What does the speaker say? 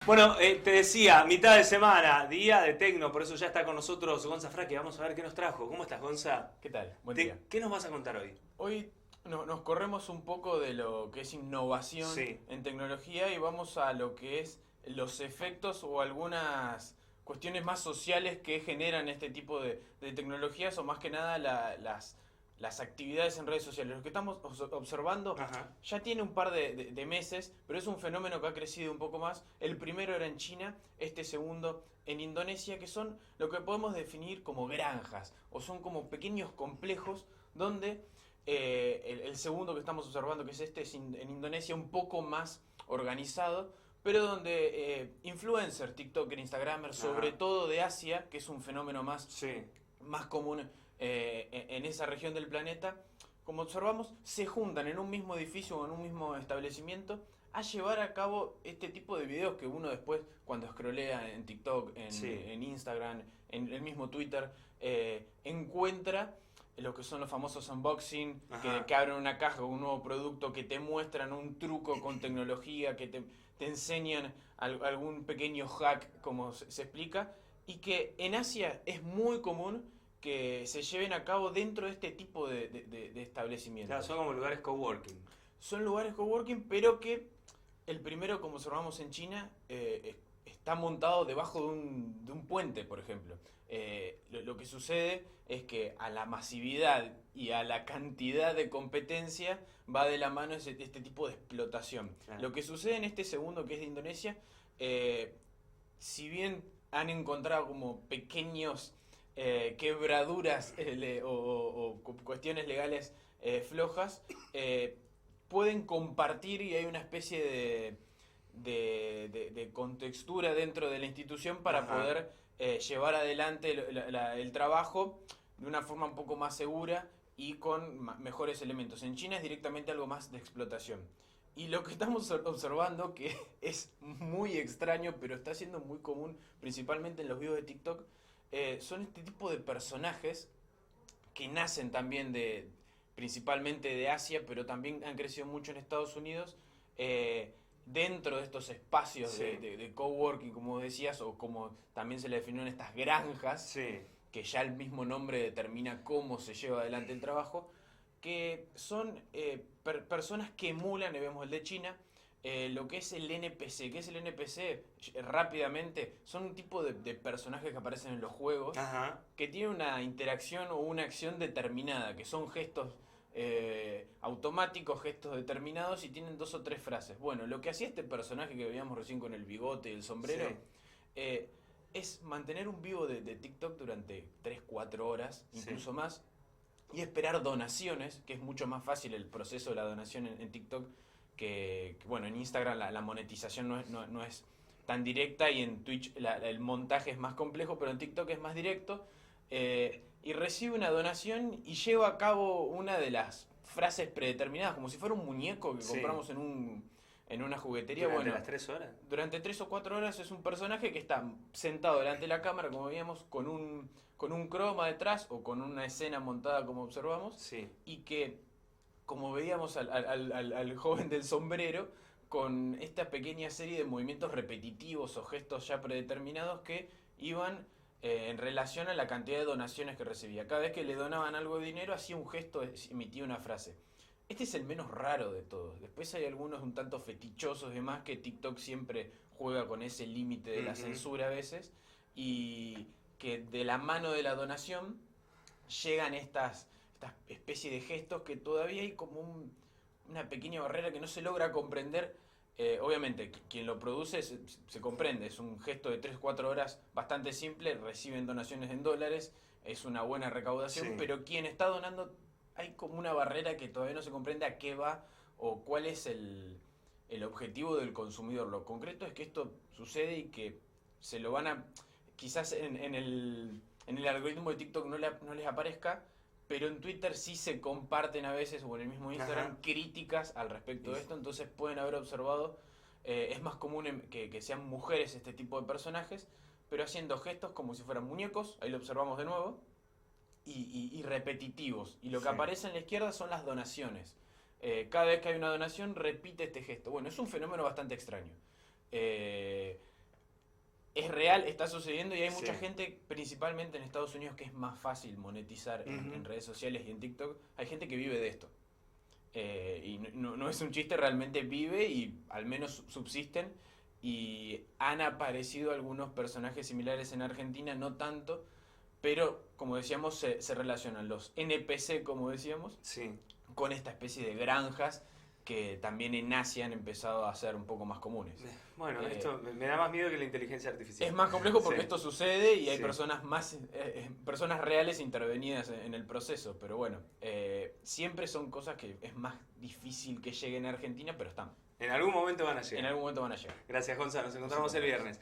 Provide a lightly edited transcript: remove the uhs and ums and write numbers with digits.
Bueno, te decía, mitad de semana, día de tecno, por eso ya está con nosotros Gonza Fraque. Vamos a ver qué nos trajo. ¿Cómo estás, Gonza? ¿Qué tal? Buen día. ¿Qué nos vas a contar hoy? Hoy nos corremos un poco de lo que es innovación Sí. en tecnología y vamos a lo que es los efectos o algunas cuestiones más sociales que generan este tipo de tecnologías o más que nada las actividades en redes sociales. Lo que estamos observando Ajá. ya tiene un par de meses, pero es un fenómeno que ha crecido un poco más. El primero era en China, este segundo en Indonesia, que son lo que podemos definir como granjas o son como pequeños complejos donde el segundo que estamos observando, que es este, es en Indonesia un poco más organizado, pero donde influencers, TikToker, Instagramer, sobre Ajá. todo de Asia, que es un fenómeno Sí. más común en esa región del planeta, como observamos, se juntan en un mismo edificio o en un mismo establecimiento a llevar a cabo este tipo de videos que uno después, cuando scrollea en TikTok, Sí. en Instagram, en el mismo Twitter, encuentra lo que son los famosos unboxing, Ajá. que abren una caja con un nuevo producto, que te muestran un truco con tecnología, que te enseñan algún pequeño hack, como se explica, y que en Asia es muy común que se lleven a cabo dentro de este tipo de Claro, son establecimientos. como lugares coworking. Son lugares coworking, pero que el primero, como observamos en China, está montado debajo de un puente, por ejemplo. Lo que sucede es que a la masividad y a la cantidad de competencia va de la mano este tipo de explotación. Claro. Lo que sucede en este segundo, que es de Indonesia, eh, si bien han encontrado como pequeños quebraduras o cuestiones legales flojas, pueden compartir y hay una especie de contextura dentro de la institución para Ajá. poder llevar adelante el trabajo de una forma un poco más segura y con mejores elementos. En China es directamente algo más de explotación. Y lo que estamos observando, que es muy extraño, pero está siendo muy común, principalmente en los videos de TikTok, son este tipo de personajes que nacen también principalmente de Asia, pero también han crecido mucho en Estados Unidos, dentro de estos espacios Sí. de coworking, como decías, o como también se le definió en estas granjas, Sí. que ya el mismo nombre determina cómo se lleva adelante el trabajo, que son personas que emulan, y vemos el de China, lo que es el NPC. ¿Qué es el NPC? Rápidamente, son un tipo de personajes que aparecen en los juegos Ajá. que tienen una interacción o una acción determinada, que son gestos automáticos, gestos determinados y tienen dos o tres frases. Bueno, lo que hacía este personaje que veíamos recién con el bigote y el Sí. sombrero eh, es mantener un vivo de TikTok durante 3 4 horas, Sí. incluso más, y esperar donaciones, que es mucho más fácil el proceso de la donación en TikTok bueno, en Instagram la monetización no es tan directa y en Twitch el montaje es más complejo, pero en TikTok es más directo. Y recibe una donación y lleva a cabo una de las frases predeterminadas, como si fuera un muñeco que Sí. compramos en una juguetería. Durante Bueno, las 3 horas. durante 3 o 4 horas es un personaje que está sentado delante de la cámara, como veíamos, con un croma detrás o con una escena montada como observamos, Sí. y que, como veíamos al joven del sombrero, con esta pequeña serie de movimientos repetitivos o gestos ya predeterminados que iban en relación a la cantidad de donaciones que recibía. Cada vez que le donaban algo de dinero, hacía un gesto, emitía una frase. Este es el menos raro de todos. Después hay algunos un tanto fetichosos y demás que TikTok siempre juega con ese límite de la Ujú. censura a veces y que de la mano de la donación llegan estas especies de gestos que todavía hay como una pequeña barrera que no se logra comprender. Obviamente, quien lo produce se comprende, es un gesto de 3 4 horas bastante simple, reciben donaciones en dólares, es una buena recaudación, Sí. pero quien está donando hay como una barrera que todavía no se comprende a qué va o cuál es el objetivo del consumidor. Lo concreto es que esto sucede y que se lo van a... Quizás en el algoritmo de TikTok no les aparezca, pero en Twitter sí se comparten a veces, o en el mismo Instagram, Ajá. críticas al respecto Y de sí. esto, entonces pueden haber observado, es más común que sean mujeres este tipo de personajes, pero haciendo gestos como si fueran muñecos, ahí lo observamos de nuevo, y repetitivos. Y lo que Sí. aparece en la izquierda son las donaciones. Cada vez que hay una donación repite este gesto. Bueno, es un fenómeno bastante extraño. Eh, real, está sucediendo y hay mucha Sí. gente, principalmente en Estados Unidos, que es más fácil monetizar en redes sociales y en TikTok. Hay gente que vive de esto. Y no es un chiste, realmente vive y al menos subsisten. Y han aparecido algunos personajes similares en Argentina, no tanto, pero como decíamos, se relacionan los NPC, como decíamos, Sí. con esta especie de granjas que también en Asia han empezado a ser un poco más comunes. Bueno, Eh, esto me da más miedo que la inteligencia artificial. Es más complejo porque Sí. esto sucede y hay Sí. personas personas reales intervenidas en el proceso, pero bueno, siempre son cosas que es más difícil que lleguen a Argentina, pero están. En algún momento van a llegar. En algún momento van a llegar. Gracias, Gonza. Nos encontramos el viernes.